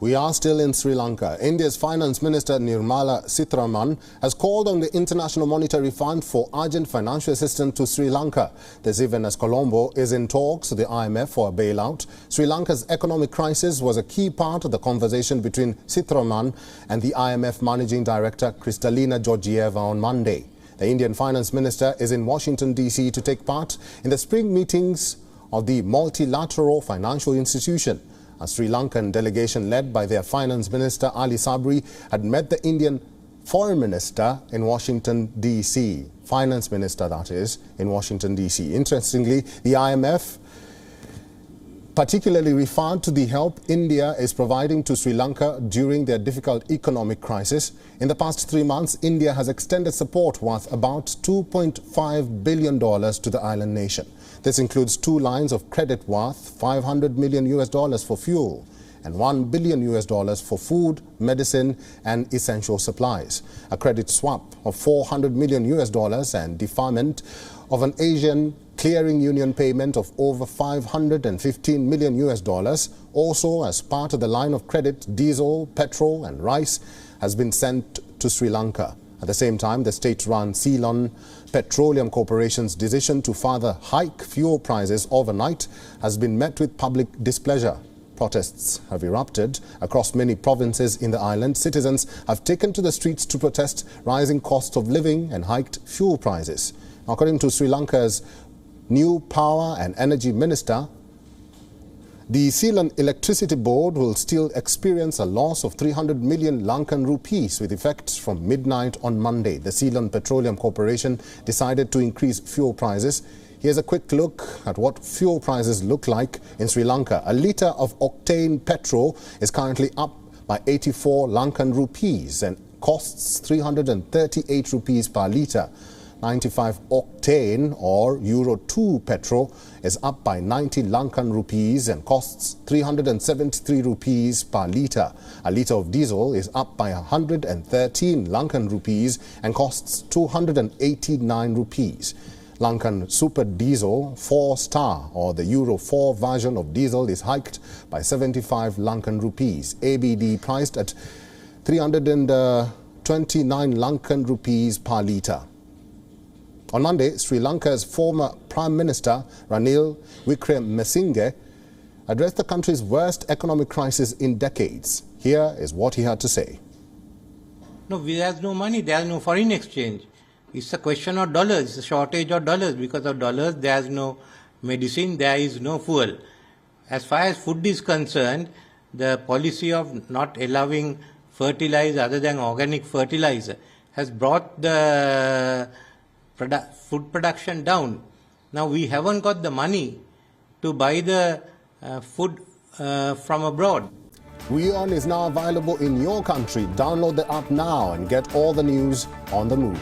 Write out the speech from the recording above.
We are still in Sri Lanka. India's Finance Minister Nirmala Sitharaman has called on the International Monetary Fund for urgent financial assistance to Sri Lanka. This even as Colombo is in talks with the IMF for a bailout. Sri Lanka's economic crisis was a key part of the conversation between Sitharaman and the IMF Managing Director Kristalina Georgieva on Monday. The Indian Finance Minister is in Washington, D.C. to take part in the spring meetings of the multilateral financial institution. A Sri Lankan delegation led by their Finance Minister Ali Sabri had met the Indian Foreign Minister in Washington, D.C. Finance Minister, that is, in Washington, D.C. Interestingly, the IMF particularly referred to the help India is providing to Sri Lanka during their difficult economic crisis. In the past 3 months, India has extended support worth about $2.5 billion to the island nation. This includes 2 lines of credit worth $500 million for fuel and $1 billion for food, medicine and essential supplies. A credit swap of $400 million and deferment of an Asian clearing union payment of over $515 million also as part of the line of credit. Diesel, petrol and rice has been sent to Sri Lanka. At the same time, the state-run Ceylon Petroleum Corporation's decision to further hike fuel prices overnight has been met with public displeasure. Protests have erupted across many provinces in the island. Citizens have taken to the streets to protest rising cost of living and hiked fuel prices. According to Sri Lanka's new Power and Energy Minister, the Ceylon Electricity Board will still experience a loss of 300 million Lankan rupees with effect from midnight on Monday. The Ceylon Petroleum Corporation decided to increase fuel prices. Here's a quick look at what fuel prices look like in Sri Lanka. A litre of octane petrol is currently up by 84 Lankan rupees and costs 338 rupees per litre. 95 octane or Euro 2 petrol is up by 90 Lankan rupees and costs 373 rupees per litre. A litre of diesel is up by 113 Lankan rupees and costs 289 rupees. Lankan Super Diesel 4-star or the Euro 4 version of diesel is hiked by 75 Lankan rupees. ABD priced at 329 Lankan rupees per litre. On Monday, Sri Lanka's former Prime Minister Ranil Wickremesinghe addressed the country's worst economic crisis in decades. Here is what he had to say. No, there's no money, there's no foreign exchange. It's a question of dollars, it's a shortage of dollars. Because of dollars, there's no medicine, there is no fuel. As far as food is concerned, the policy of not allowing fertilizer other than organic fertilizer has brought the food production down. Now we haven't got the money to buy the food from abroad. WION is now available in your country. Download the app now and get all the news on the move.